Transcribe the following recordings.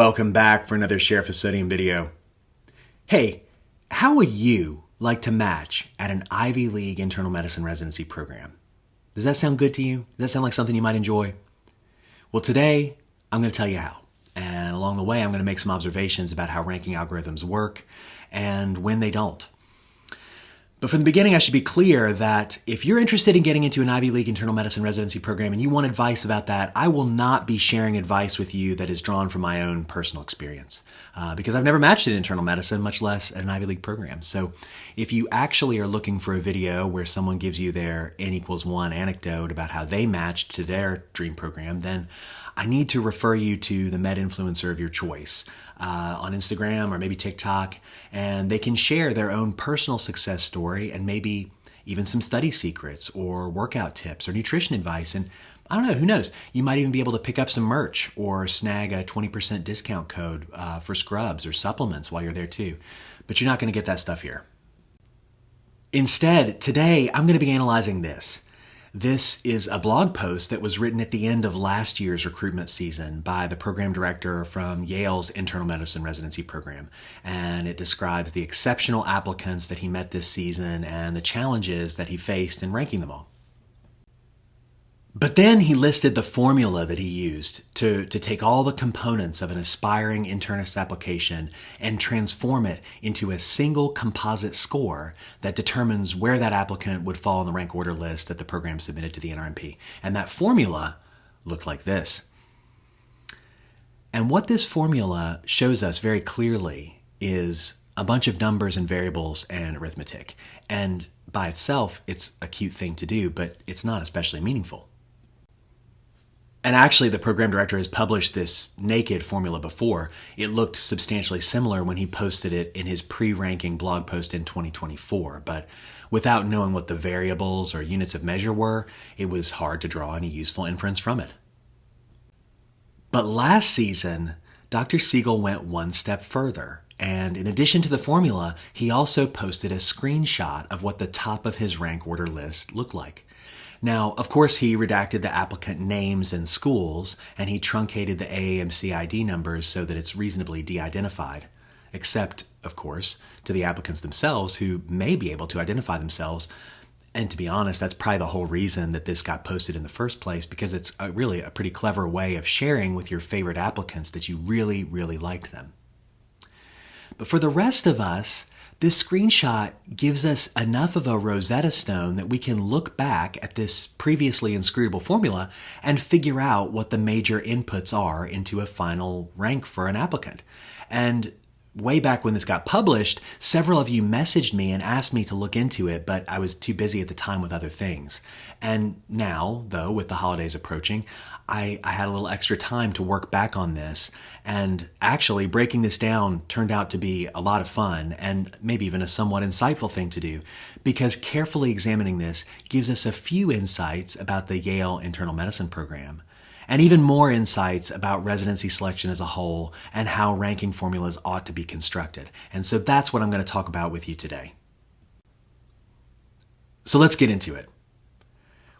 welcome back for another Share Facilium video. Hey, how would you like to match at an Ivy League internal medicine residency program? Does that sound good to you? Does that sound like something you might enjoy? Well, today I'm going to tell you how. And along the way, I'm going to make some observations about how ranking algorithms work and when they don't. But from the beginning, I should be clear that if you're interested in getting into an Ivy League internal medicine residency program and you want advice about that, I will not be sharing advice with you that is drawn from my own personal experience because I've never matched in internal medicine, much less at an Ivy League program. So if you actually are looking for a video where someone gives you their N=1 anecdote about how they matched to their dream program, then I need to refer you to the med influencer of your choice on Instagram or maybe TikTok, and they can share their own personal success story and maybe even some study secrets or workout tips or nutrition advice. And I don't know, who knows? You might even be able to pick up some merch or snag a 20% discount code for scrubs or supplements while you're there too. But you're not going to get that stuff here. Instead, today I'm going to be analyzing this. This is a blog post that was written at the end of last year's recruitment season by the program director from Yale's internal medicine residency program. And it describes the exceptional applicants that he met this season and the challenges that he faced in ranking them all. But then he listed the formula that he used to take all the components of an aspiring internist application and transform it into a single composite score that determines where that applicant would fall on the rank order list that the program submitted to the NRMP. And that formula looked like this. And what this formula shows us very clearly is a bunch of numbers and variables and arithmetic. And by itself, it's a cute thing to do, but it's not especially meaningful. And actually, the program director has published this naked formula before. It looked substantially similar when he posted it in his pre-ranking blog post in 2024. But without knowing what the variables or units of measure were, it was hard to draw any useful inference from it. But last season, Dr. Siegel went one step further. And in addition to the formula, he also posted a screenshot of what the top of his rank order list looked like. Now, of course, he redacted the applicant names and schools, and he truncated the AAMC ID numbers so that it's reasonably de-identified, except, of course, to the applicants themselves who may be able to identify themselves. And to be honest, that's probably the whole reason that this got posted in the first place, because it's really a pretty clever way of sharing with your favorite applicants that you really, really liked them. But for the rest of us, this screenshot gives us enough of a Rosetta Stone that we can look back at this previously inscrutable formula and figure out what the major inputs are into a final rank for an applicant. And way back when this got published, several of you messaged me and asked me to look into it, but I was too busy at the time with other things. And now, though, with the holidays approaching, I had a little extra time to work back on this, and actually breaking this down turned out to be a lot of fun and maybe even a somewhat insightful thing to do, because carefully examining this gives us a few insights about the Yale internal medicine program, and even more insights about residency selection as a whole and how ranking formulas ought to be constructed. And so that's what I'm going to talk about with you today. So let's get into it.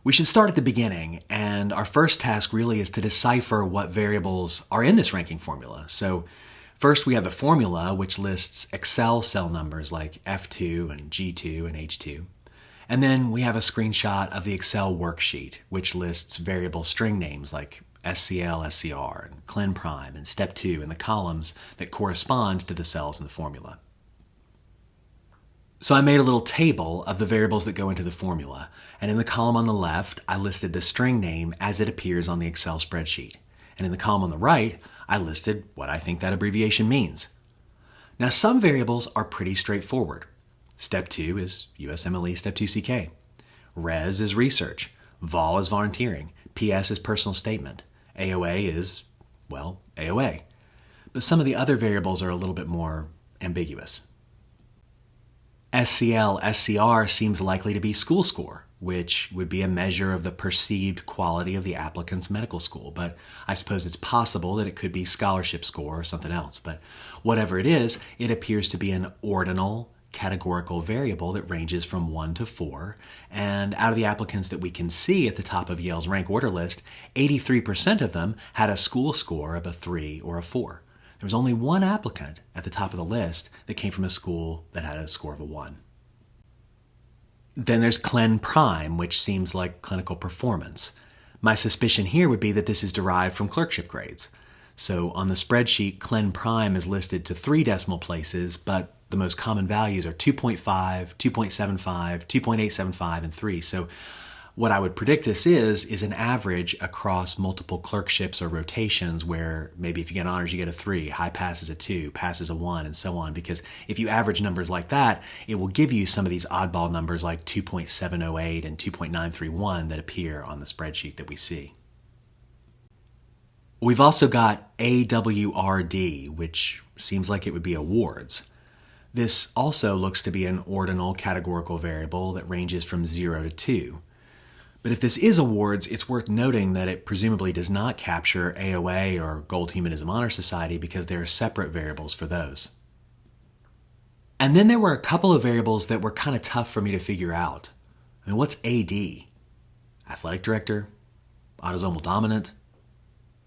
We should start at the beginning, and our first task really is to decipher what variables are in this ranking formula. So first we have the formula, which lists Excel cell numbers like F2 and G2 and H2. And then we have a screenshot of the Excel worksheet, which lists variable string names like SCL, SCR, and Clin Prime, and Step 2 in the columns that correspond to the cells in the formula. So I made a little table of the variables that go into the formula, and in the column on the left, I listed the string name as it appears on the Excel spreadsheet. And in the column on the right, I listed what I think that abbreviation means. Now, some variables are pretty straightforward. Step 2 is USMLE Step 2 CK. Res is research. Vol is volunteering. PS is personal statement. AOA is, well, AOA. But some of the other variables are a little bit more ambiguous. SCL, SCR seems likely to be school score, which would be a measure of the perceived quality of the applicant's medical school. But I suppose it's possible that it could be scholarship score or something else. But whatever it is, it appears to be an ordinal categorical variable that ranges from 1 to 4. And out of the applicants that we can see at the top of Yale's rank order list, 83% of them had a school score of a 3 or a 4. There was only one applicant at the top of the list that came from a school that had a score of a 1. Then there's Clen Prime, which seems like clinical performance. My suspicion here would be that this is derived from clerkship grades. So on the spreadsheet, Clen Prime is listed to 3 decimal places, but the most common values are 2.5, 2.75, 2.875, and 3. So what I would predict this is an average across multiple clerkships or rotations where maybe if you get honors, you get a 3, high pass is a 2, pass is a 1, and so on. Because if you average numbers like that, it will give you some of these oddball numbers like 2.708 and 2.931 that appear on the spreadsheet that we see. We've also got AWRD, which seems like it would be awards. This also looks to be an ordinal categorical variable that ranges from 0 to 2. But if this is awards, it's worth noting that it presumably does not capture AOA or Gold Humanism Honor Society because there are separate variables for those. And then there were a couple of variables that were kind of tough for me to figure out. I mean, what's AD? Athletic director? Autosomal dominant?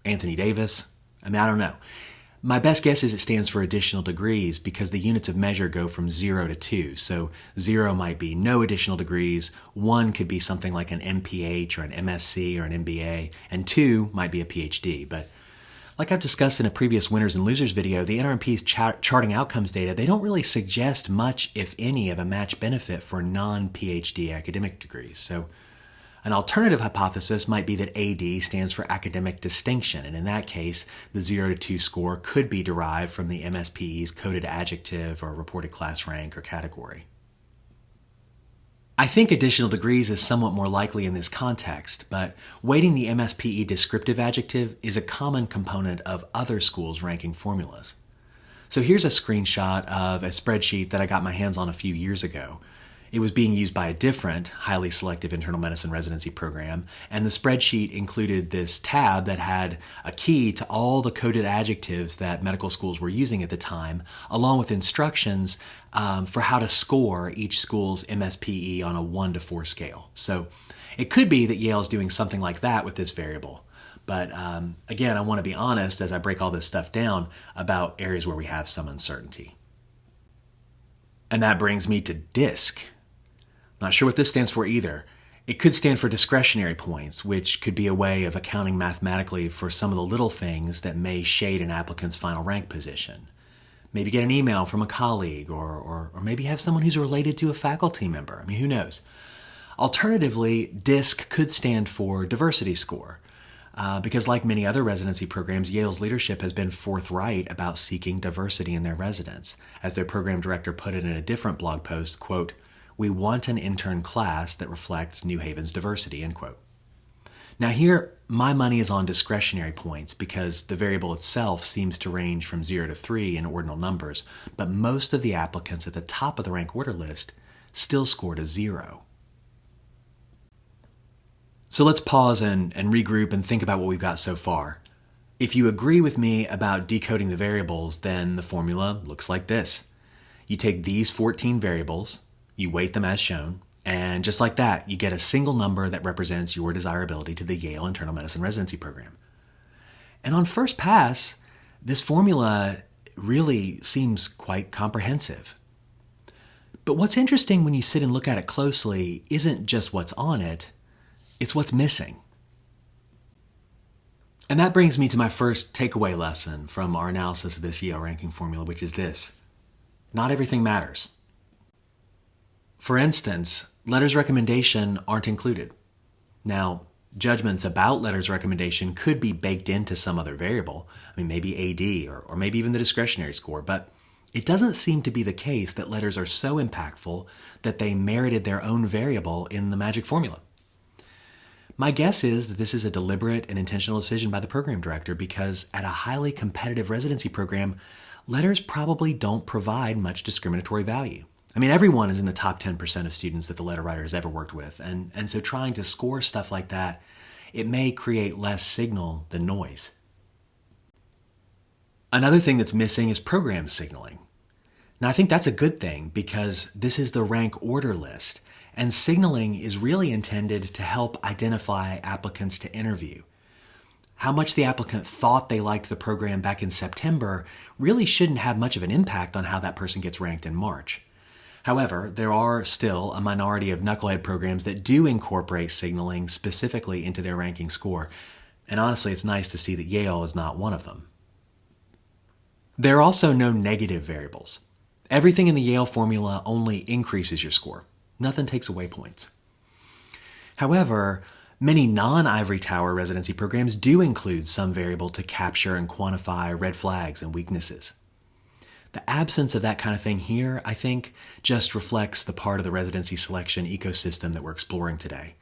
Anthony Davis? I mean, I don't know. My best guess is it stands for additional degrees because the units of measure go from 0 to 2. So 0 might be no additional degrees, 1 could be something like an MPH or an MSc or an MBA, and 2 might be a PhD. But like I've discussed in a previous winners and losers video, the NRMP's charting outcomes data, they don't really suggest much, if any, of a match benefit for non-PhD academic degrees. So an alternative hypothesis might be that AD stands for academic distinction, and in that case, the 0 to 2 score could be derived from the MSPE's coded adjective or reported class rank or category. I think additional degrees is somewhat more likely in this context, but weighting the MSPE descriptive adjective is a common component of other schools' ranking formulas. So here's a screenshot of a spreadsheet that I got my hands on a few years ago. It was being used by a different, highly selective internal medicine residency program, and the spreadsheet included this tab that had a key to all the coded adjectives that medical schools were using at the time, along with instructions for how to score each school's MSPE on a 1 to 4 scale. So it could be that Yale is doing something like that with this variable. But again, I want to be honest as I break all this stuff down about areas where we have some uncertainty. And that brings me to DISC. Not sure what this stands for either. It could stand for discretionary points, which could be a way of accounting mathematically for some of the little things that may shade an applicant's final rank position. Maybe get an email from a colleague, or maybe have someone who's related to a faculty member. I mean, who knows? Alternatively, DISC could stand for diversity score, because like many other residency programs, Yale's leadership has been forthright about seeking diversity in their residents. As their program director put it in a different blog post, quote, "We want an intern class that reflects New Haven's diversity," end quote. Now here, my money is on discretionary points because the variable itself seems to range from 0 to 3 in ordinal numbers, but most of the applicants at the top of the rank order list still scored a 0. So let's pause and regroup and think about what we've got so far. If you agree with me about decoding the variables, then the formula looks like this. You take these 14 variables, you weight them as shown, and just like that, you get a single number that represents your desirability to the Yale Internal Medicine Residency Program. And on first pass, this formula really seems quite comprehensive. But what's interesting when you sit and look at it closely isn't just what's on it, it's what's missing. And that brings me to my first takeaway lesson from our analysis of this Yale ranking formula, which is this: not everything matters. For instance, letters recommendation aren't included. Now, judgments about letters recommendation could be baked into some other variable. I mean, maybe AD or maybe even the discretionary score, but it doesn't seem to be the case that letters are so impactful that they merited their own variable in the magic formula. My guess is that this is a deliberate and intentional decision by the program director because at a highly competitive residency program, letters probably don't provide much discriminatory value. I mean, everyone is in the top 10% of students that the letter writer has ever worked with, and so trying to score stuff like that, it may create less signal than noise. Another thing that's missing is program signaling. Now, I think that's a good thing because this is the rank order list, and signaling is really intended to help identify applicants to interview. How much the applicant thought they liked the program back in September really shouldn't have much of an impact on how that person gets ranked in March. However, there are still a minority of knucklehead programs that do incorporate signaling specifically into their ranking score, and honestly, it's nice to see that Yale is not one of them. There are also no negative variables. Everything in the Yale formula only increases your score. Nothing takes away points. However, many non-ivory tower residency programs do include some variable to capture and quantify red flags and weaknesses. The absence of that kind of thing here, I think, just reflects the part of the residency selection ecosystem that we're exploring today.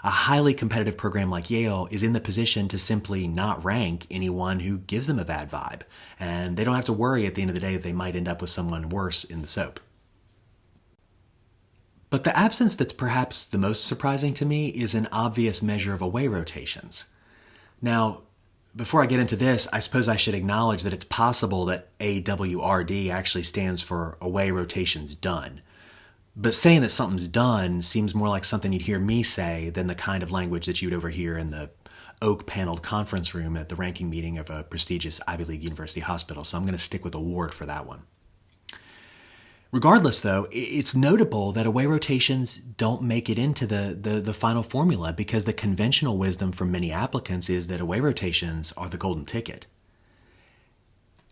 A highly competitive program like Yale is in the position to simply not rank anyone who gives them a bad vibe, and they don't have to worry at the end of the day that they might end up with someone worse in the SOAP. But the absence that's perhaps the most surprising to me is an obvious measure of away rotations. Now, before I get into this, I suppose I should acknowledge that it's possible that AWRD actually stands for away rotations done. But saying that something's done seems more like something you'd hear me say than the kind of language that you'd overhear in the oak-paneled conference room at the ranking meeting of a prestigious Ivy League university hospital, so I'm going to stick with award for that one. Regardless, though, it's notable that away rotations don't make it into the final formula because the conventional wisdom from many applicants is that away rotations are the golden ticket.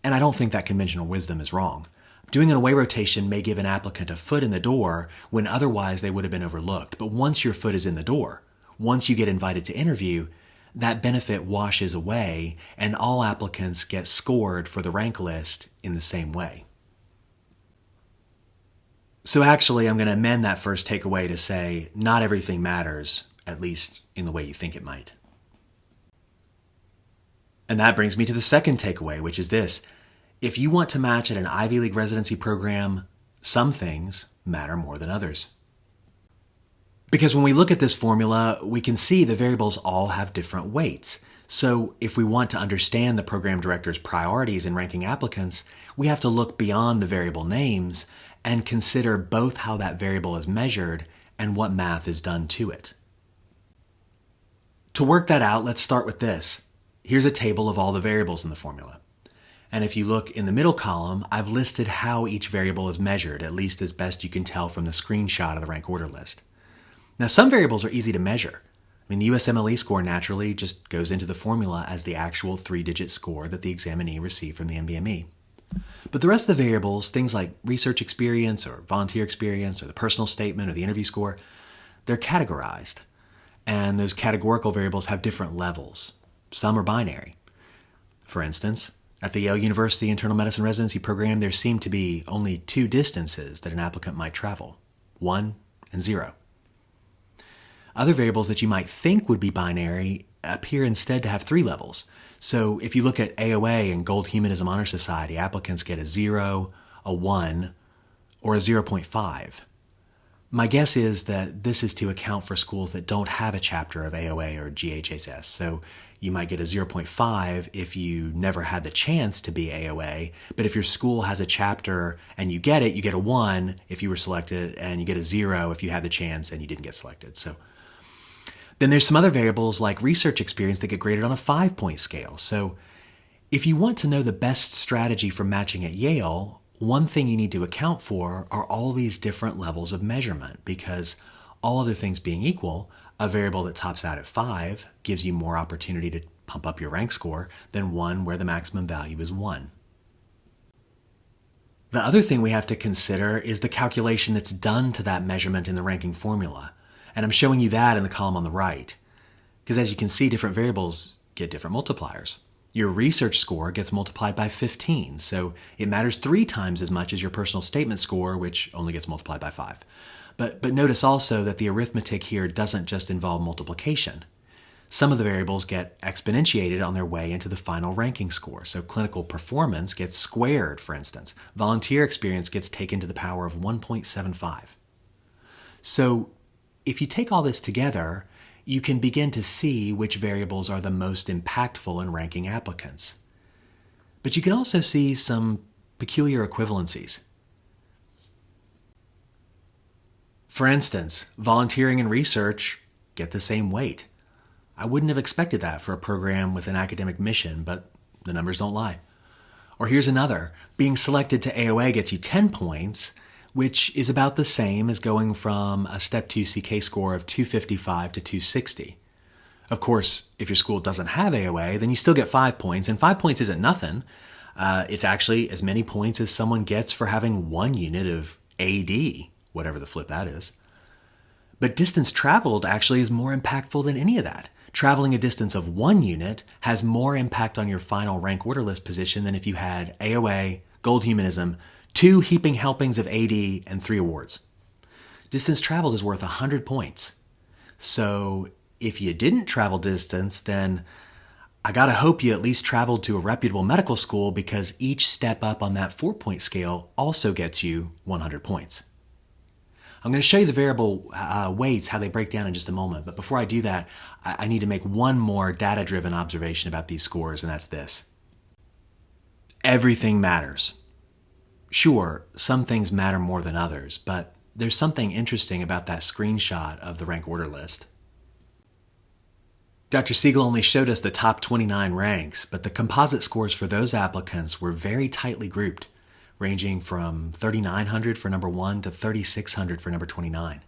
And I don't think that conventional wisdom is wrong. Doing an away rotation may give an applicant a foot in the door when otherwise they would have been overlooked. But once your foot is in the door, once you get invited to interview, that benefit washes away and all applicants get scored for the rank list in the same way. So actually, I'm going to amend that first takeaway to say, not everything matters, at least in the way you think it might. And that brings me to the second takeaway, which is this. If you want to match at an Ivy League residency program, some things matter more than others. Because when we look at this formula, we can see the variables all have different weights. So if we want to understand the program director's priorities in ranking applicants, we have to look beyond the variable names and consider both how that variable is measured and what math is done to it. To work that out, let's start with this. Here's a table of all the variables in the formula. And if you look in the middle column, I've listed how each variable is measured, at least as best you can tell from the screenshot of the rank order list. Now, some variables are easy to measure. The USMLE score naturally just goes into the formula as the actual 3-digit score that the examinee received from the NBME. But the rest of the variables, things like research experience or volunteer experience or the personal statement or the interview score, they're categorized. And those categorical variables have different levels. Some are binary. For instance, at the Yale University Internal Medicine Residency Program, there seem to be only 2 distances that an applicant might travel, 1 and 0. Other variables that you might think would be binary appear instead to have 3 levels. So if you look at AOA and Gold Humanism Honor Society, applicants get a 0, a 1, or a 0.5. My guess is that this is to account for schools that don't have a chapter of AOA or GHSS. So you might get a 0.5 if you never had the chance to be AOA, but if your school has a chapter and you get it, you get a 1 if you were selected, and you get a 0 if you had the chance and you didn't get selected. So then there's some other variables like research experience that get graded on a 5-point scale. So if you want to know the best strategy for matching at Yale, one thing you need to account for are all these different levels of measurement, because all other things being equal, a variable that tops out at 5 gives you more opportunity to pump up your rank score than one where the maximum value is 1. The other thing we have to consider is the calculation that's done to that measurement in the ranking formula. And I'm showing you that in the column on the right. Because as you can see, different variables get different multipliers. Your research score gets multiplied by 15, so it matters 3 times as much as your personal statement score, which only gets multiplied by 5. But notice also that the arithmetic here doesn't just involve multiplication. Some of the variables get exponentiated on their way into the final ranking score. So clinical performance gets squared, for instance. Volunteer experience gets taken to the power of 1.75. So if you take all this together, you can begin to see which variables are the most impactful in ranking applicants. But you can also see some peculiar equivalencies. For instance, volunteering and research get the same weight. I wouldn't have expected that for a program with an academic mission, but the numbers don't lie. Or here's another. Being selected to AOA gets you 10 points, which is about the same as going from a Step 2 CK score of 255 to 260. Of course, if your school doesn't have AOA, then you still get 5 points, and 5 points isn't nothing. It's actually as many points as someone gets for having 1 unit of AD, whatever the flip that is. But distance traveled actually is more impactful than any of that. Traveling a distance of 1 unit has more impact on your final rank order list position than if you had AOA, Gold Humanism, 2 heaping helpings of AD, and 3 awards. Distance traveled is worth 100 points. So if you didn't travel distance, then I gotta hope you at least traveled to a reputable medical school, because each step up on that 4-point scale also gets you 100 points. I'm going to show you the variable weights, how they break down in just a moment. But before I do that, I need to make one more data-driven observation about these scores, and that's this. Everything matters. Sure, some things matter more than others, but there's something interesting about that screenshot of the rank order list. Dr. Siegel only showed us the top 29 ranks, but the composite scores for those applicants were very tightly grouped, ranging from 3,900 for number 1 to 3,600 for number 29.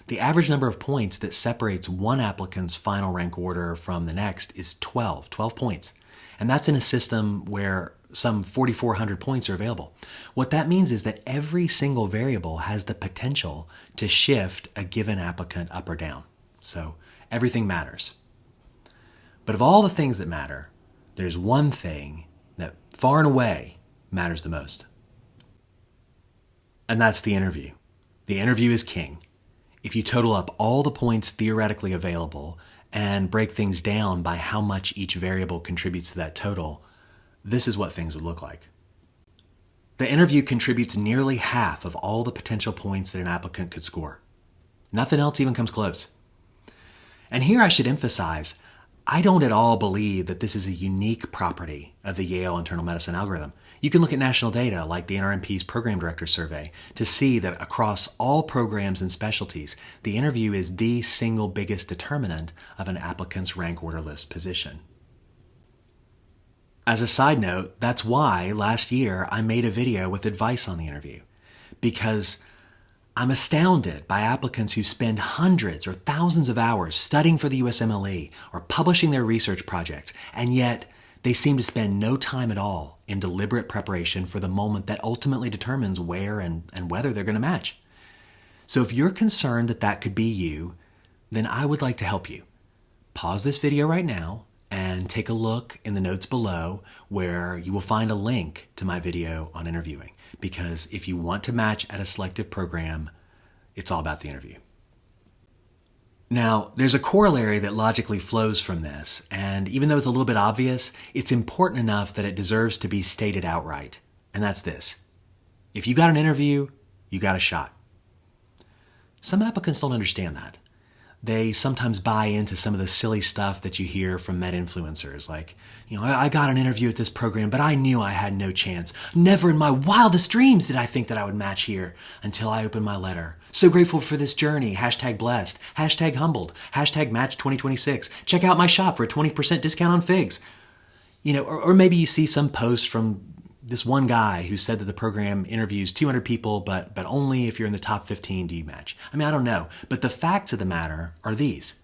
The average number of points that separates one applicant's final rank order from the next is 12 points. And that's in a system where some 4,400 points are available. What that means is that every single variable has the potential to shift a given applicant up or down. So everything matters. But of all the things that matter, there's one thing that far and away matters the most. And that's the interview. The interview is king. If you total up all the points theoretically available and break things down by how much each variable contributes to that total, this is what things would look like. The interview contributes nearly half of all the potential points that an applicant could score. Nothing else even comes close. And here I should emphasize, I don't at all believe that this is a unique property of the Yale internal medicine algorithm. You can look at national data like the NRMP's Program Director Survey to see that across all programs and specialties, the interview is the single biggest determinant of an applicant's rank order list position. As a side note, that's why last year I made a video with advice on the interview, because I'm astounded by applicants who spend hundreds or thousands of hours studying for the USMLE or publishing their research projects, and yet they seem to spend no time at all in deliberate preparation for the moment that ultimately determines where and whether they're going to match. So if you're concerned that that could be you, then I would like to help you. Pause this video right now and take a look in the notes below, where you will find a link to my video on interviewing. Because if you want to match at a selective program, it's all about the interview. Now, there's a corollary that logically flows from this, and even though it's a little bit obvious, it's important enough that it deserves to be stated outright. And that's this. If you got an interview, you got a shot. Some applicants don't understand that. They sometimes buy into some of the silly stuff that you hear from med influencers, like, I got an interview at this program, but I knew I had no chance. Never in my wildest dreams did I think that I would match here until I opened my letter. So grateful for this journey. #blessed. #humbled. #match 2026. Check out my shop for a 20% discount on figs. Or maybe you see some post from this one guy who said that the program interviews 200 people, but only if you're in the top 15 do you match. I don't know. But the facts of the matter are these.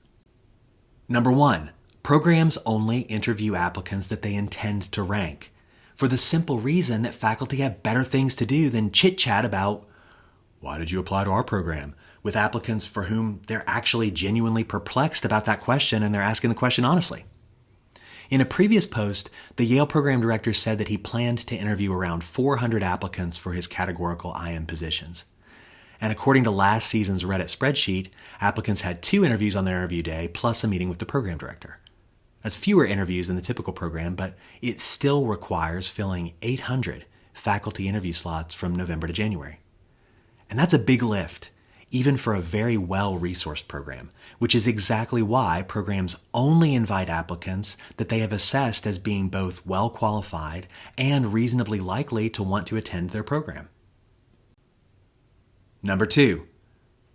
Number 1, programs only interview applicants that they intend to rank, for the simple reason that faculty have better things to do than chit-chat about, why did you apply to our program, with applicants for whom they're actually genuinely perplexed about that question and they're asking the question honestly. In a previous post, the Yale program director said that he planned to interview around 400 applicants for his categorical IM positions. And according to last season's Reddit spreadsheet, applicants had 2 interviews on their interview day plus a meeting with the program director. That's fewer interviews than the typical program, but it still requires filling 800 faculty interview slots from November to January. And that's a big lift, even for a very well-resourced program, which is exactly why programs only invite applicants that they have assessed as being both well-qualified and reasonably likely to want to attend their program. Number 2,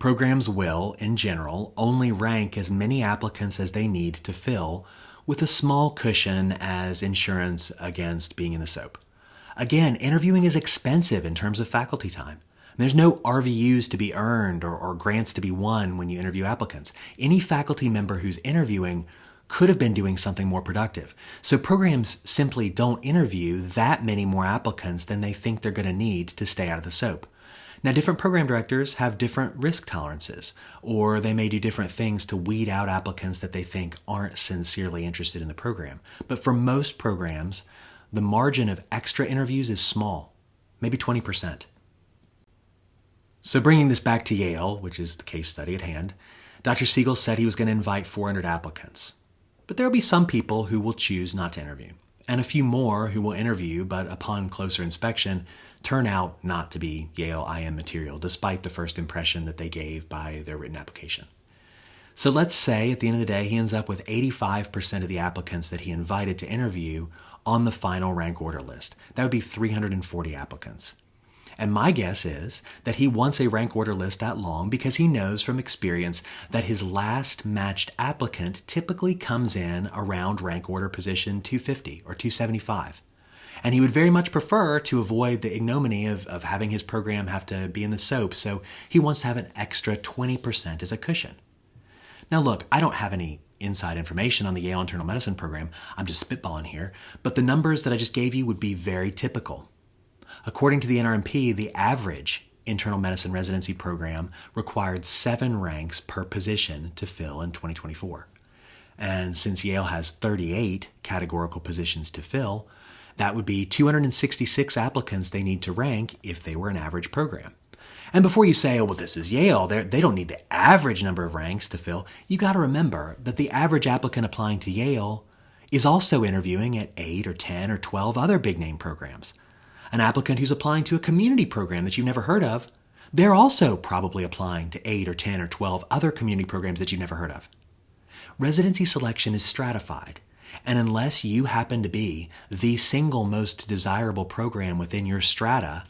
Programs will, in general, only rank as many applicants as they need to fill, with a small cushion as insurance against being in the SOAP. Again, interviewing is expensive in terms of faculty time. There's no RVUs to be earned or grants to be won when you interview applicants. Any faculty member who's interviewing could have been doing something more productive. So programs simply don't interview that many more applicants than they think they're going to need to stay out of the SOAP. Now, different program directors have different risk tolerances, or they may do different things to weed out applicants that they think aren't sincerely interested in the program. But for most programs, the margin of extra interviews is small, maybe 20%. So bringing this back to Yale, which is the case study at hand, Dr. Siegel said he was going to invite 400 applicants. But there will be some people who will choose not to interview, and a few more who will interview, but upon closer inspection, turn out not to be Yale IM material, despite the first impression that they gave by their written application. So let's say at the end of the day, he ends up with 85% of the applicants that he invited to interview on the final rank order list. That would be 340 applicants. And my guess is that he wants a rank order list that long because he knows from experience that his last matched applicant typically comes in around rank order position 250 or 275. And he would very much prefer to avoid the ignominy of having his program have to be in the SOAP, so he wants to have an extra 20% as a cushion. Now look, I don't have any inside information on the Yale Internal Medicine program, I'm just spitballing here, but the numbers that I just gave you would be very typical. According to the NRMP, the average internal medicine residency program required 7 ranks per position to fill in 2024. And since Yale has 38 categorical positions to fill, that would be 266 applicants they need to rank if they were an average program. And before you say, oh, well, this is Yale, they don't need the average number of ranks to fill, you got to remember that the average applicant applying to Yale is also interviewing at 8 or 10 or 12 other big-name programs. An applicant who's applying to a community program that you've never heard of, they're also probably applying to 8 or 10 or 12 other community programs that you've never heard of. Residency selection is stratified, and unless you happen to be the single most desirable program within your strata,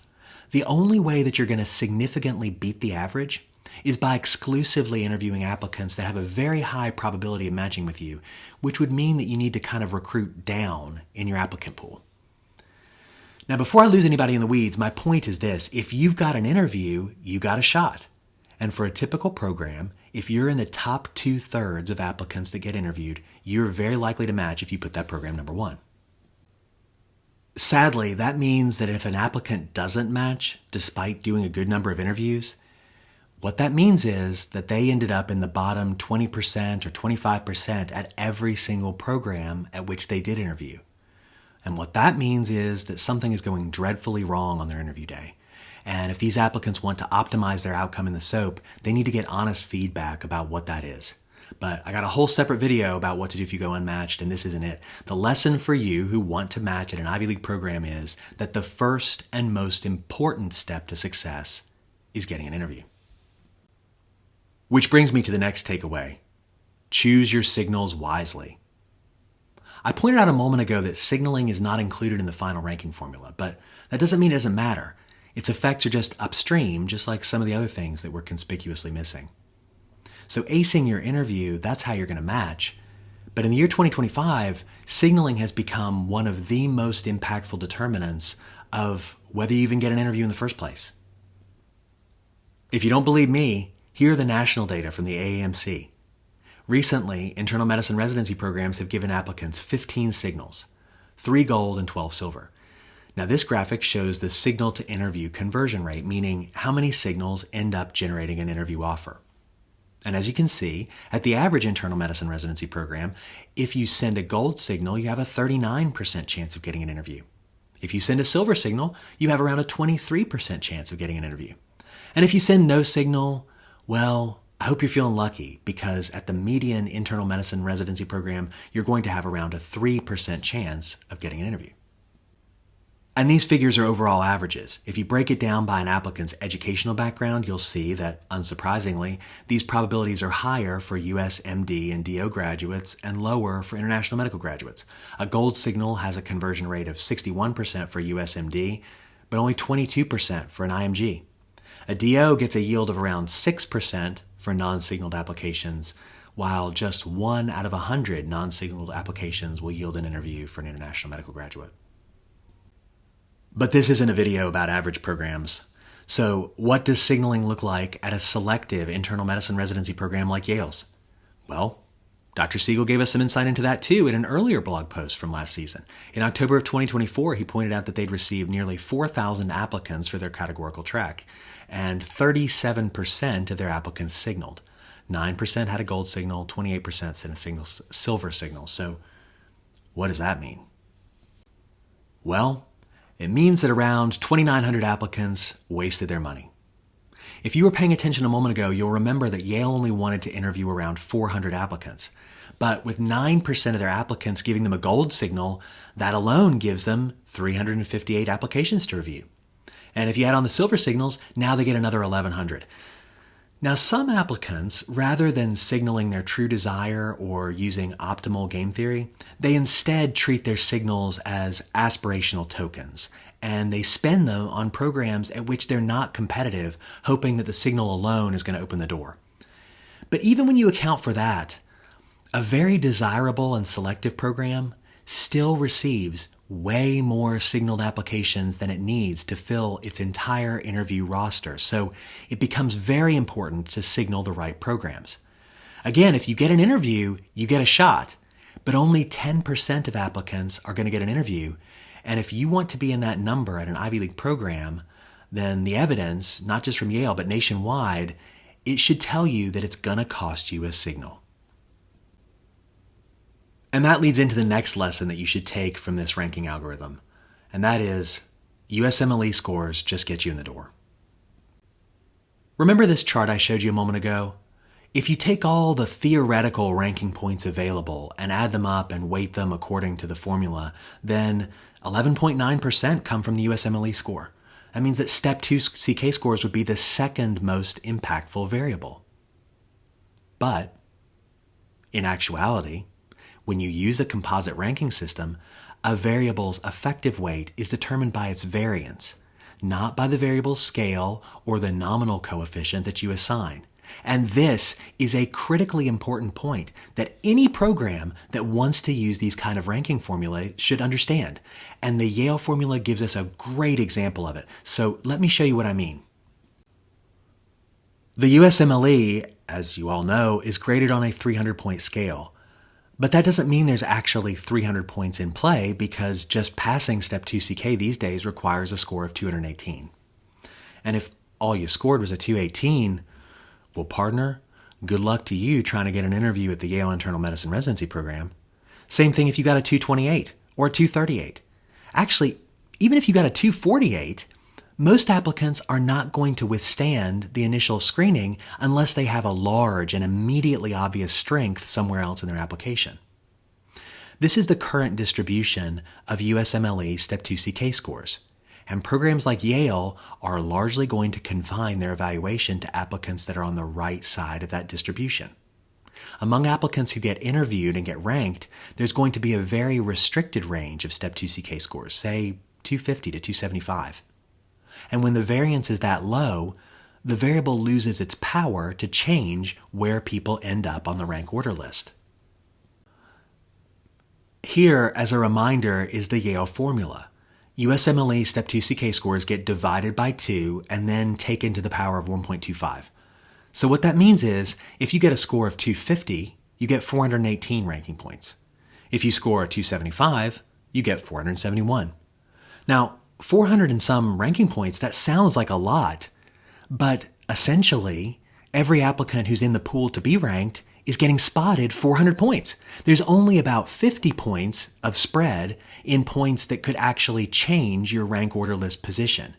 the only way that you're going to significantly beat the average is by exclusively interviewing applicants that have a very high probability of matching with you, which would mean that you need to kind of recruit down in your applicant pool. Now, before I lose anybody in the weeds, my point is this. If you've got an interview, you got a shot. And for a typical program, if you're in the top 2/3 of applicants that get interviewed, you're very likely to match if you put that program number 1. Sadly, that means that if an applicant doesn't match, despite doing a good number of interviews, what that means is that they ended up in the bottom 20% or 25% at every single program at which they did interview. And what that means is that something is going dreadfully wrong on their interview day. And if these applicants want to optimize their outcome in the SOAP, they need to get honest feedback about what that is. But I got a whole separate video about what to do if you go unmatched, and this isn't it. The lesson for you who want to match at an Ivy League program is that the first and most important step to success is getting an interview. Which brings me to the next takeaway. Choose your signals wisely. I pointed out a moment ago that signaling is not included in the final ranking formula, but that doesn't mean it doesn't matter. Its effects are just upstream, just like some of the other things that we're conspicuously missing. So acing your interview, that's how you're going to match. But in the year 2025, signaling has become one of the most impactful determinants of whether you even get an interview in the first place. If you don't believe me, here are the national data from the AAMC. Recently, internal medicine residency programs have given applicants 15 signals, 3 gold and 12 silver. Now this graphic shows the signal to interview conversion rate, meaning how many signals end up generating an interview offer. And as you can see, at the average internal medicine residency program, if you send a gold signal, you have a 39% chance of getting an interview. If you send a silver signal, you have around a 23% chance of getting an interview. And if you send no signal, well, I hope you're feeling lucky because at the median internal medicine residency program, you're going to have around a 3% chance of getting an interview. And these figures are overall averages. If you break it down by an applicant's educational background, you'll see that, unsurprisingly, these probabilities are higher for USMD and DO graduates and lower for international medical graduates. A gold signal has a conversion rate of 61% for USMD, but only 22% for an IMG. A DO gets a yield of around 6% for non-signaled applications, while just 1 out of 100 non-signaled applications will yield an interview for an international medical graduate. But this isn't a video about average programs. So what does signaling look like at a selective internal medicine residency program like Yale's? Well, Dr. Siegel gave us some insight into that too in an earlier blog post from last season. In October of 2024, he pointed out that they'd received nearly 4,000 applicants for their categorical track, and 37% of their applicants signaled. 9% had a gold signal, 28% sent a silver signal. So what does that mean? Well, it means that around 2,900 applicants wasted their money. If you were paying attention a moment ago, you'll remember that Yale only wanted to interview around 400 applicants. But with 9% of their applicants giving them a gold signal, that alone gives them 358 applications to review. And if you add on the silver signals, now they get another 1,100. Now, some applicants, rather than signaling their true desire or using optimal game theory, they instead treat their signals as aspirational tokens, and they spend them on programs at which they're not competitive, hoping that the signal alone is going to open the door. But even when you account for that, a very desirable and selective program still receives way more signaled applications than it needs to fill its entire interview roster. So it becomes very important to signal the right programs. Again, if you get an interview, you get a shot, but only 10% of applicants are going to get an interview. And if you want to be in that number at an Ivy League program, then the evidence, not just from Yale, but nationwide, it should tell you that it's going to cost you a signal. And that leads into the next lesson that you should take from this ranking algorithm, and that is USMLE scores just get you in the door. Remember this chart I showed you a moment ago? If you take all the theoretical ranking points available and add them up and weight them according to the formula, then 11.9% come from the USMLE score. That means that Step 2 CK scores would be the second most impactful variable. But in actuality, when you use a composite ranking system, a variable's effective weight is determined by its variance, not by the variable's scale or the nominal coefficient that you assign. And this is a critically important point that any program that wants to use these kind of ranking formulae should understand. And the Yale formula gives us a great example of it. So let me show you what I mean. The USMLE, as you all know, is graded on a 300-point scale. But that doesn't mean there's actually 300 points in play, because just passing Step 2 CK these days requires a score of 218. And if all you scored was a 218, well, partner, good luck to you trying to get an interview at the Yale Internal Medicine Residency Program. Same thing if you got a 228 or a 238. Actually, even if you got a 248, most applicants are not going to withstand the initial screening unless they have a large and immediately obvious strength somewhere else in their application. This is the current distribution of USMLE Step 2 CK scores, and programs like Yale are largely going to confine their evaluation to applicants that are on the right side of that distribution. Among applicants who get interviewed and get ranked, there's going to be a very restricted range of Step 2 CK scores, say 250 to 275. And when the variance is that low, the variable loses its power to change where people end up on the rank order list. Here, as a reminder, is the Yale formula. USMLE Step 2 CK scores get divided by 2 and then taken to the power of 1.25. So what that means is, if you get a score of 250, you get 418 ranking points. If you score a 275, you get 471. Now, 400 and some ranking points, that sounds like a lot, but essentially, every applicant who's in the pool to be ranked is getting spotted 400 points. There's only about 50 points of spread in points that could actually change your rank order list position.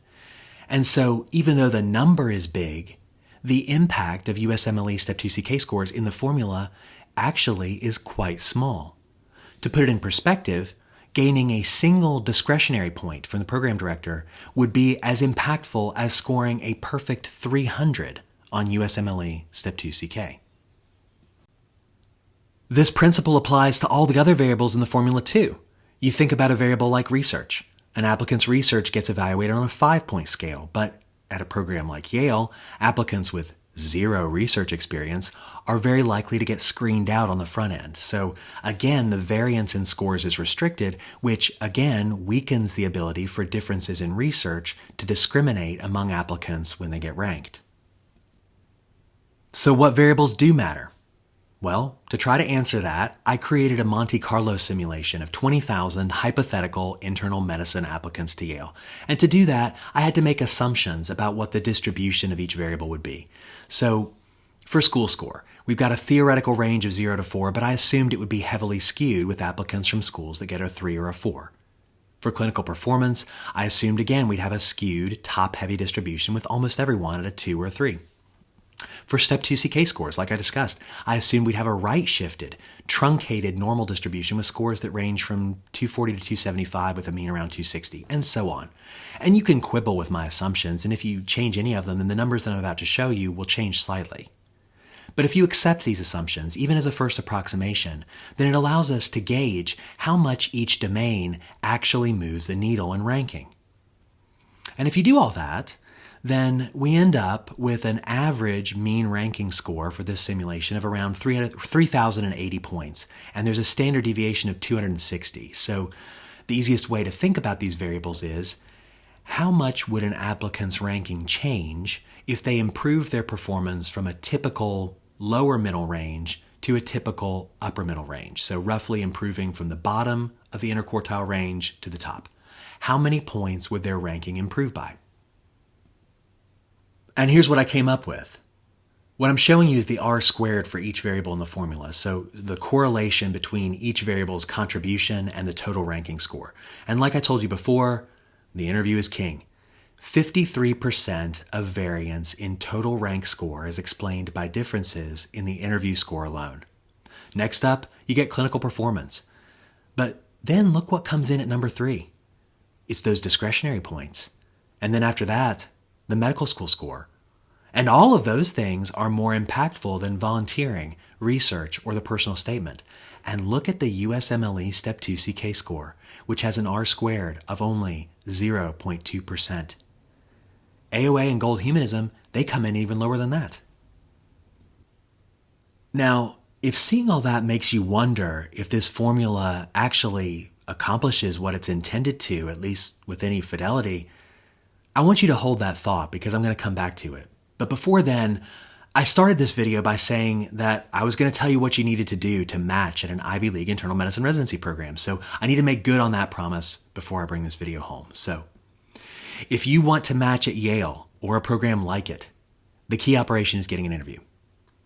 And so even though the number is big, the impact of USMLE Step 2 CK scores in the formula actually is quite small. To put it in perspective, gaining a single discretionary point from the program director would be as impactful as scoring a perfect 300 on USMLE Step 2 CK. This principle applies to all the other variables in the formula too. You think about a variable like research. An applicant's research gets evaluated on a 5-point scale, but at a program like Yale, applicants with zero research experience are very likely to get screened out on the front end. So again, the variance in scores is restricted, which again weakens the ability for differences in research to discriminate among applicants when they get ranked. So what variables do matter? Well, to try to answer that, I created a Monte Carlo simulation of 20,000 hypothetical internal medicine applicants to Yale. And to do that, I had to make assumptions about what the distribution of each variable would be. So for school score, we've got a theoretical range of 0 to 4, but I assumed it would be heavily skewed with applicants from schools that get a 3 or a 4. For clinical performance, I assumed again we'd have a skewed, top-heavy distribution with almost everyone at a 2 or a 3. For Step 2 CK scores, like I discussed, I assumed we'd have a right-shifted, truncated normal distribution with scores that range from 240 to 275 with a mean around 260, and so on. And you can quibble with my assumptions, and if you change any of them, then the numbers that I'm about to show you will change slightly. But if you accept these assumptions, even as a first approximation, then it allows us to gauge how much each domain actually moves the needle in ranking. And if you do all that, then we end up with an average mean ranking score for this simulation of around 3,080 points, and there's a standard deviation of 260. So the easiest way to think about these variables is, how much would an applicant's ranking change if they improved their performance from a typical lower middle range to a typical upper middle range? So roughly improving from the bottom of the interquartile range to the top. How many points would their ranking improve by? And here's what I came up with. What I'm showing you is the R squared for each variable in the formula, so the correlation between each variable's contribution and the total ranking score. And like I told you before, the interview is king. 53% of variance in total rank score is explained by differences in the interview score alone. Next up, you get clinical performance. But then look what comes in at number 3. It's those discretionary points. And then after that, the medical school score. And all of those things are more impactful than volunteering, research, or the personal statement. And look at the USMLE Step 2 CK score, which has an R squared of only 0.2%. AOA and Gold Humanism, they come in even lower than that. Now, if seeing all that makes you wonder if this formula actually accomplishes what it's intended to, at least with any fidelity, I want you to hold that thought because I'm going to come back to it. But before then, I started this video by saying that I was going to tell you what you needed to do to match at an Ivy League internal medicine residency program. So I need to make good on that promise before I bring this video home. So if you want to match at Yale or a program like it, the key operation is getting an interview.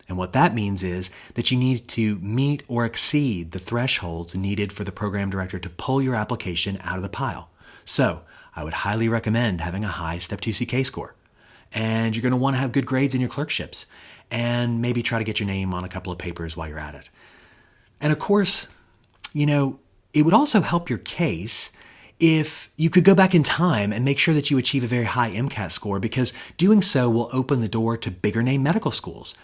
And what that means is that you need to meet or exceed the thresholds needed for the program director to pull your application out of the pile. So I would highly recommend having a high Step 2 CK score. And you're going to want to have good grades in your clerkships and maybe try to get your name on a couple of papers while you're at it. And of course, it would also help your case if you could go back in time and make sure that you achieve a very high MCAT score, because doing so will open the door to bigger name medical schools,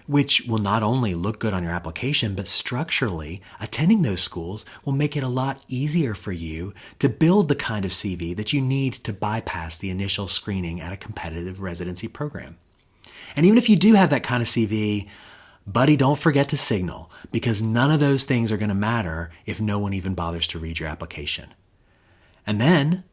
which will not only look good on your application, but structurally, attending those schools will make it a lot easier for you to build the kind of CV that you need to bypass the initial screening at a competitive residency program. And even if you do have that kind of CV, buddy, don't forget to signal, because none of those things are going to matter if no one even bothers to read your application. And then,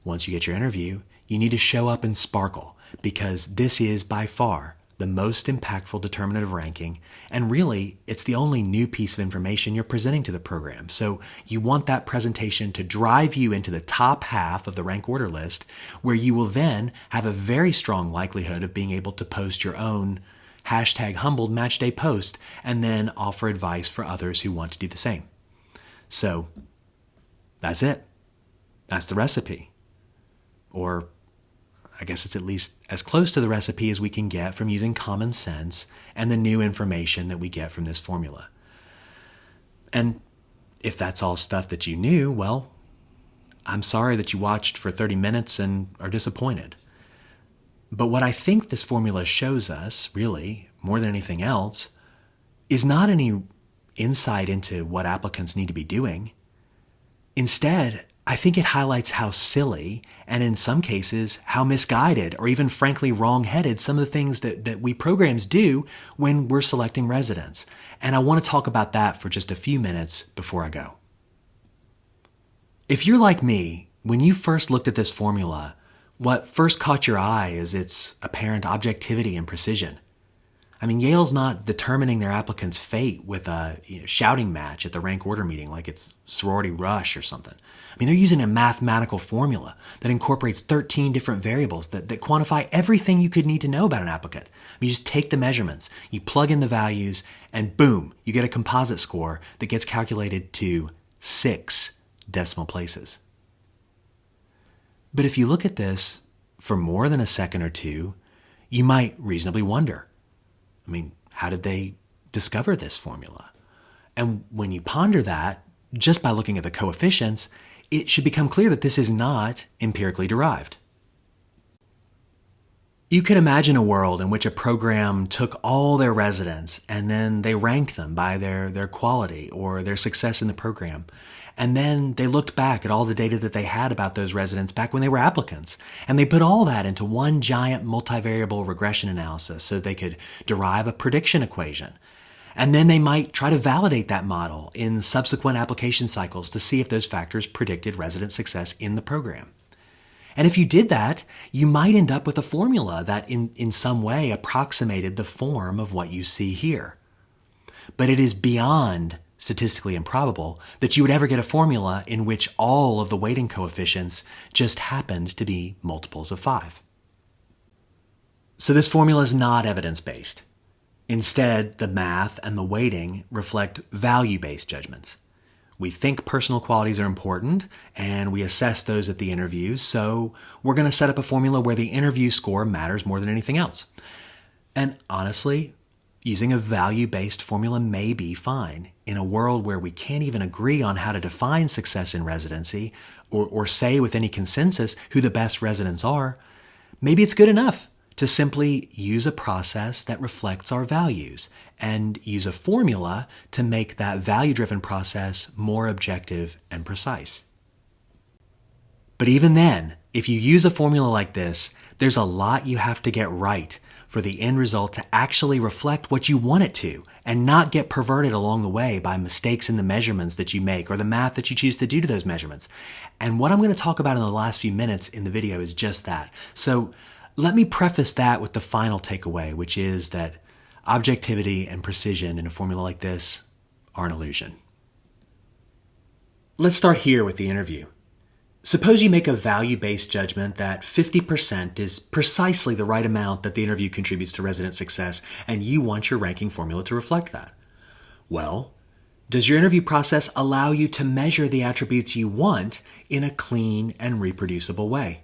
once you get your interview, you need to show up and sparkle, because this is by far the most impactful determinant of ranking, and really, it's the only new piece of information you're presenting to the program. So you want that presentation to drive you into the top half of the rank order list, where you will then have a very strong likelihood of being able to post your own #humbled match day post, and then offer advice for others who want to do the same. So that's it. That's the recipe. Or I guess it's at least as close to the recipe as we can get from using common sense and the new information that we get from this formula. And if that's all stuff that you knew, well, I'm sorry that you watched for 30 minutes and are disappointed. But what I think this formula shows us, really, more than anything else, is not any insight into what applicants need to be doing. Instead, I think it highlights how silly, and in some cases, how misguided or even frankly wrong-headed some of the things that we programs do when we're selecting residents. And I want to talk about that for just a few minutes before I go. If you're like me, when you first looked at this formula, what first caught your eye is its apparent objectivity and precision. I mean, Yale's not determining their applicants' fate with a shouting match at the rank order meeting like it's sorority rush or something. I mean, they're using a mathematical formula that incorporates 13 different variables that quantify everything you could need to know about an applicant. I mean, you just take the measurements, you plug in the values, and boom, you get a composite score that gets calculated to 6 decimal places. But if you look at this for more than a second or two, you might reasonably wonder, I mean, how did they discover this formula? And when you ponder that, just by looking at the coefficients, it should become clear that this is not empirically derived. You could imagine a world in which a program took all their residents and then they ranked them by their quality or their success in the program. And then they looked back at all the data that they had about those residents back when they were applicants. And they put all that into one giant multivariable regression analysis so they could derive a prediction equation. And then they might try to validate that model in subsequent application cycles to see if those factors predicted resident success in the program. And if you did that, you might end up with a formula that in some way approximated the form of what you see here. But it is beyond statistically improbable that you would ever get a formula in which all of the weighting coefficients just happened to be multiples of 5. So this formula is not evidence-based. Instead, the math and the weighting reflect value-based judgments. We think personal qualities are important, and we assess those at the interview, so we're going to set up a formula where the interview score matters more than anything else. And honestly, using a value-based formula may be fine in a world where we can't even agree on how to define success in residency or say with any consensus who the best residents are. Maybe it's good enough to simply use a process that reflects our values and use a formula to make that value-driven process more objective and precise. But even then, if you use a formula like this, there's a lot you have to get right for the end result to actually reflect what you want it to and not get perverted along the way by mistakes in the measurements that you make or the math that you choose to do to those measurements. And what I'm going to talk about in the last few minutes in the video is just that. So let me preface that with the final takeaway, which is that objectivity and precision in a formula like this are an illusion. Let's start here with the interview. Suppose you make a value-based judgment that 50% is precisely the right amount that the interview contributes to resident success, and you want your ranking formula to reflect that. Well, does your interview process allow you to measure the attributes you want in a clean and reproducible way?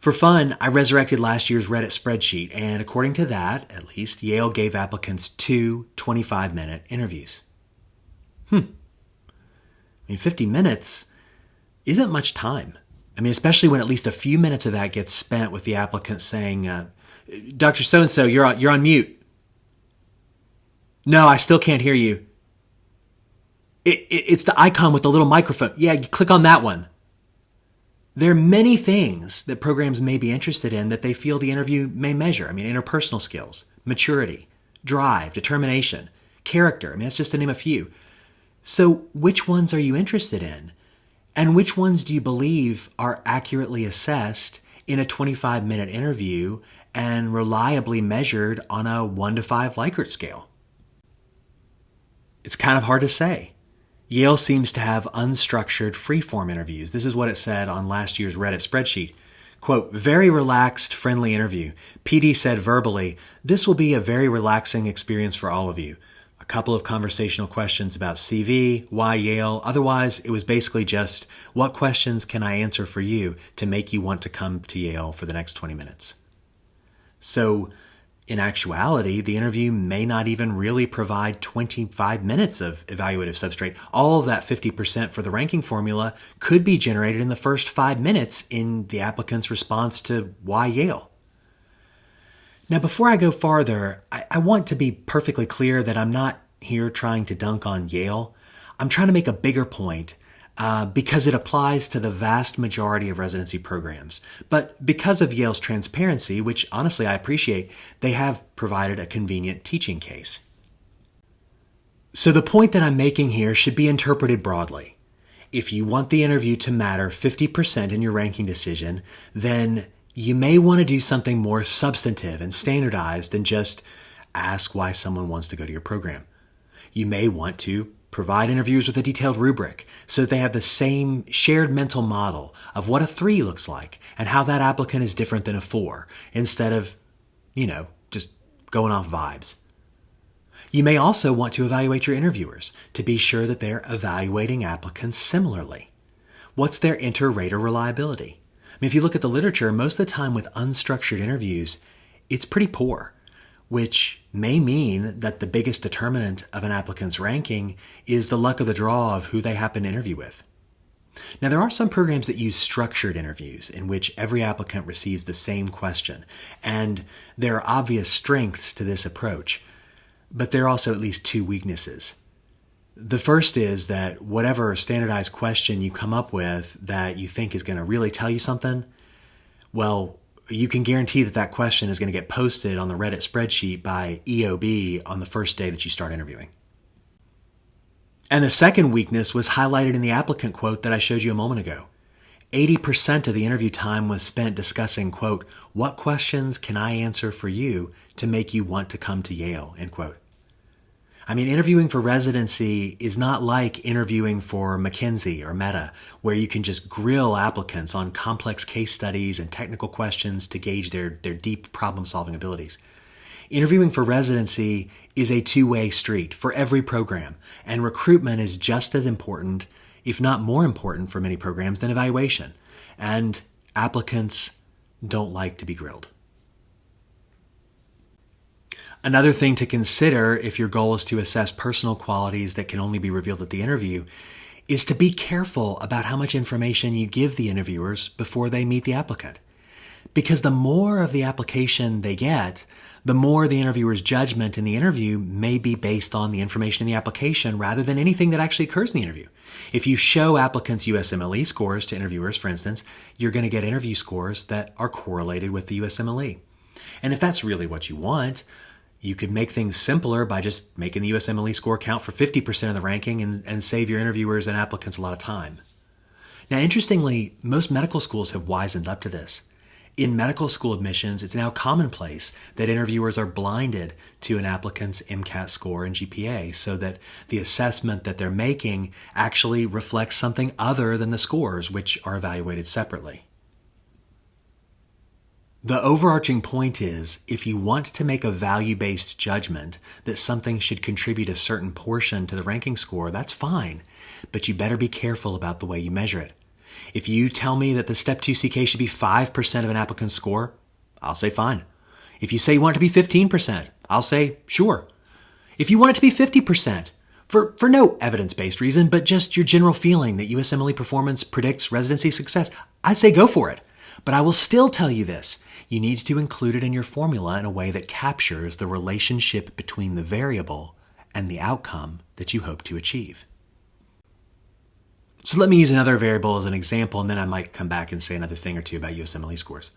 For fun, I resurrected last year's Reddit spreadsheet, and according to that, at least, Yale gave applicants 2 25-minute interviews. I mean, 50 minutes isn't much time. I mean, especially when at least a few minutes of that gets spent with the applicant saying, Dr. So-and-so, you're on mute. No, I still can't hear you. It's the icon with the little microphone. Yeah, click on that one. There are many things that programs may be interested in that they feel the interview may measure. I mean, interpersonal skills, maturity, drive, determination, character. I mean, that's just to name a few. So which ones are you interested in? And which ones do you believe are accurately assessed in a 25-minute interview and reliably measured on a 1 to 5 Likert scale? It's kind of hard to say. Yale seems to have unstructured free-form interviews. This is what it said on last year's Reddit spreadsheet. Quote, very relaxed, friendly interview. PD said verbally, this will be a very relaxing experience for all of you. A couple of conversational questions about CV, why Yale. Otherwise, it was basically just, what questions can I answer for you to make you want to come to Yale for the next 20 minutes? So, in actuality, the interview may not even really provide 25 minutes of evaluative substrate. All of that 50% for the ranking formula could be generated in the first 5 minutes in the applicant's response to why Yale. Now, before I go farther, I want to be perfectly clear that I'm not here trying to dunk on Yale. I'm trying to make a bigger point because it applies to the vast majority of residency programs. But because of Yale's transparency, which honestly I appreciate, they have provided a convenient teaching case. So the point that I'm making here should be interpreted broadly. If you want the interview to matter 50% in your ranking decision, then you may want to do something more substantive and standardized than just ask why someone wants to go to your program. You may want to provide interviewers with a detailed rubric so that they have the same shared mental model of what a 3 looks like and how that applicant is different than a 4, instead of, just going off vibes. You may also want to evaluate your interviewers to be sure that they're evaluating applicants similarly. What's their inter-rater reliability? I mean, if you look at the literature, most of the time with unstructured interviews, it's pretty poor, which may mean that the biggest determinant of an applicant's ranking is the luck of the draw of who they happen to interview with. Now, there are some programs that use structured interviews in which every applicant receives the same question, and there are obvious strengths to this approach, but there are also at least 2 weaknesses. The first is that whatever standardized question you come up with that you think is going to really tell you something, well, you can guarantee that that question is going to get posted on the Reddit spreadsheet by EOB on the first day that you start interviewing. And the second weakness was highlighted in the applicant quote that I showed you a moment ago. 80% of the interview time was spent discussing, quote, what questions can I answer for you to make you want to come to Yale, end quote. I mean, interviewing for residency is not like interviewing for McKinsey or Meta, where you can just grill applicants on complex case studies and technical questions to gauge their deep problem-solving abilities. Interviewing for residency is a two-way street for every program, and recruitment is just as important, if not more important for many programs than evaluation, and applicants don't like to be grilled. Another thing to consider if your goal is to assess personal qualities that can only be revealed at the interview is to be careful about how much information you give the interviewers before they meet the applicant. Because the more of the application they get, the more the interviewer's judgment in the interview may be based on the information in the application rather than anything that actually occurs in the interview. If you show applicants USMLE scores to interviewers, for instance, you're going to get interview scores that are correlated with the USMLE. And if that's really what you want, you could make things simpler by just making the USMLE score count for 50% of the ranking and save your interviewers and applicants a lot of time. Now, interestingly, most medical schools have wisened up to this. In medical school admissions, it's now commonplace that interviewers are blinded to an applicant's MCAT score and GPA so that the assessment that they're making actually reflects something other than the scores, which are evaluated separately. The overarching point is, if you want to make a value-based judgment that something should contribute a certain portion to the ranking score, that's fine, but you better be careful about the way you measure it. If you tell me that the Step 2 CK should be 5% of an applicant's score, I'll say fine. If you say you want it to be 15%, I'll say sure. If you want it to be 50%, for no evidence-based reason, but just your general feeling that USMLE performance predicts residency success, I say go for it. But I will still tell you this. You need to include it in your formula in a way that captures the relationship between the variable and the outcome that you hope to achieve. So let me use another variable as an example, and then I might come back and say another thing or two about USMLE scores.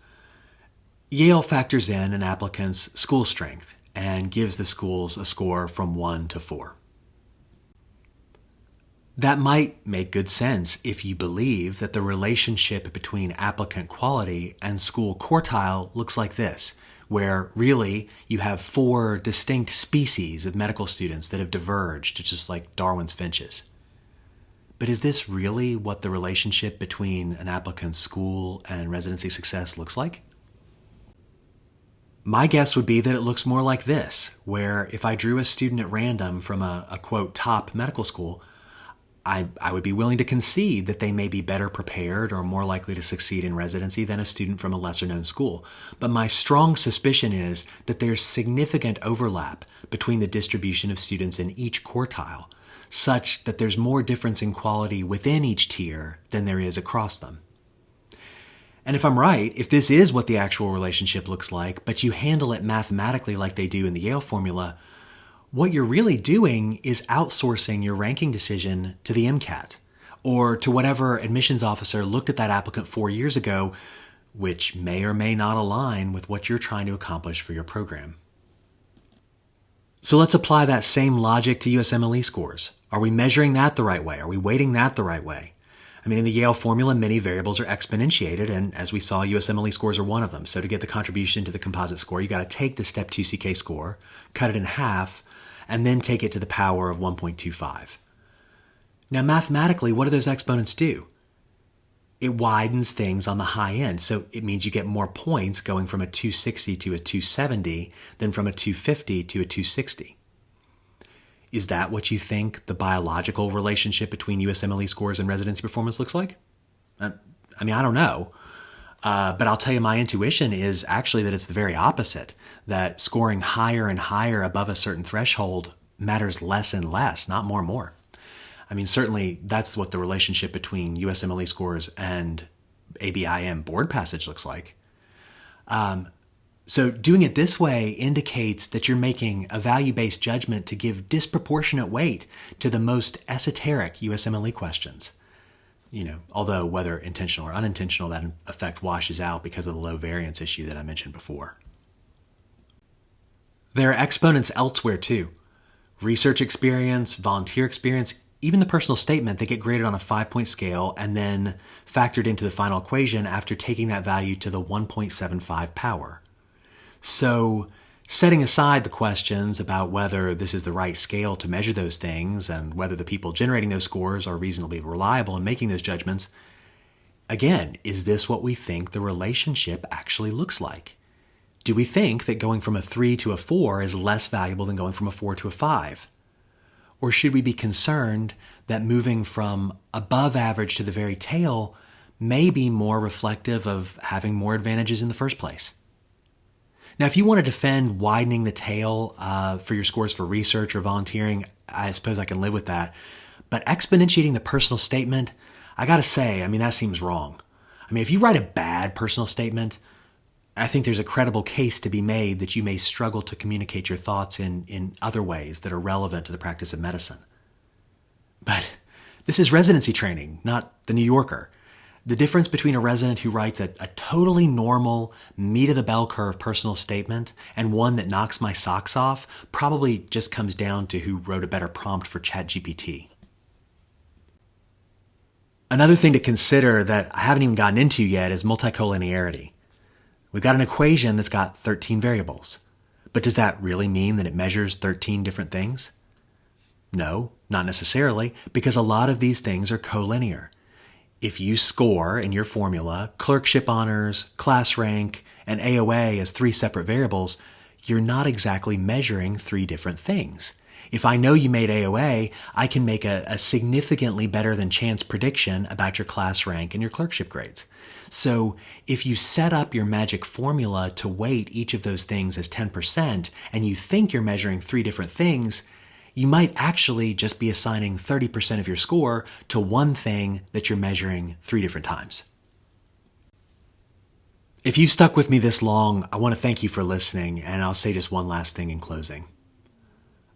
Yale factors in an applicant's school strength and gives the schools a score from 1 to 4. That might make good sense if you believe that the relationship between applicant quality and school quartile looks like this, where really you have 4 distinct species of medical students that have diverged, just like Darwin's finches. But is this really what the relationship between an applicant's school and residency success looks like? My guess would be that it looks more like this, where if I drew a student at random from a quote, top medical school, I would be willing to concede that they may be better prepared or more likely to succeed in residency than a student from a lesser-known school. But my strong suspicion is that there's significant overlap between the distribution of students in each quartile, such that there's more difference in quality within each tier than there is across them. And if I'm right, if this is what the actual relationship looks like, but you handle it mathematically like they do in the Yale formula, what you're really doing is outsourcing your ranking decision to the MCAT, or to whatever admissions officer looked at that applicant 4 years ago, which may or may not align with what you're trying to accomplish for your program. So let's apply that same logic to USMLE scores. Are we measuring that the right way? Are we weighting that the right way? I mean, in the Yale formula, many variables are exponentiated, and as we saw, USMLE scores are one of them. So to get the contribution to the composite score, you got to take the step 2 CK score, cut it in half, and then take it to the power of 1.25. Now, mathematically, what do those exponents do? It widens things on the high end, so it means you get more points going from a 260 to a 270 than from a 250 to a 260. Is that what you think the biological relationship between USMLE scores and residency performance looks like? I don't know. But I'll tell you, my intuition is actually that it's the very opposite, that scoring higher and higher above a certain threshold matters less and less, not more and more. I mean, certainly that's what the relationship between USMLE scores and ABIM board passage looks like. So doing it this way indicates that you're making a value-based judgment to give disproportionate weight to the most esoteric USMLE questions. Although whether intentional or unintentional, that effect washes out because of the low variance issue that I mentioned before. There are exponents elsewhere too. Research experience, volunteer experience, even the personal statement, they get graded on a 5-point scale and then factored into the final equation after taking that value to the 1.75 power. So setting aside the questions about whether this is the right scale to measure those things and whether the people generating those scores are reasonably reliable in making those judgments, again, is this what we think the relationship actually looks like? Do we think that going from a 3 to a 4 is less valuable than going from a 4 to a 5? Or should we be concerned that moving from above average to the very tail may be more reflective of having more advantages in the first place? Now, if you want to defend widening the tail for your scores for research or volunteering, I suppose I can live with that. But exponentiating the personal statement, I got to say, that seems wrong. If you write a bad personal statement, I think there's a credible case to be made that you may struggle to communicate your thoughts in other ways that are relevant to the practice of medicine. But this is residency training, not the New Yorker. The difference between a resident who writes a totally normal, meat-of-the-bell curve personal statement and one that knocks my socks off probably just comes down to who wrote a better prompt for ChatGPT. Another thing to consider that I haven't even gotten into yet is multicollinearity. We've got an equation that's got 13 variables. But does that really mean that it measures 13 different things? No, not necessarily, because a lot of these things are collinear. If you score in your formula clerkship honors, class rank, and AOA as 3 separate variables, you're not exactly measuring 3 different things. If I know you made AOA, I can make a significantly better than chance prediction about your class rank and your clerkship grades. So if you set up your magic formula to weight each of those things as 10% and you think you're measuring 3 different things, you might actually just be assigning 30% of your score to one thing that you're measuring 3 different times. If you've stuck with me this long, I want to thank you for listening, and I'll say just one last thing in closing.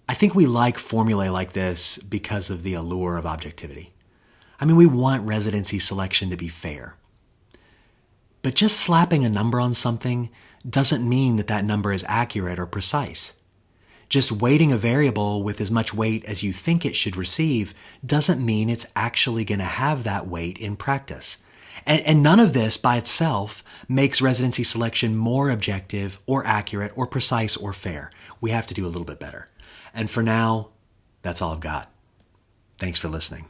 I think we like formulae like this because of the allure of objectivity. We want residency selection to be fair. But just slapping a number on something doesn't mean that that number is accurate or precise. Just weighting a variable with as much weight as you think it should receive doesn't mean it's actually going to have that weight in practice. And none of this by itself makes residency selection more objective or accurate or precise or fair. We have to do a little bit better. And for now, that's all I've got. Thanks for listening.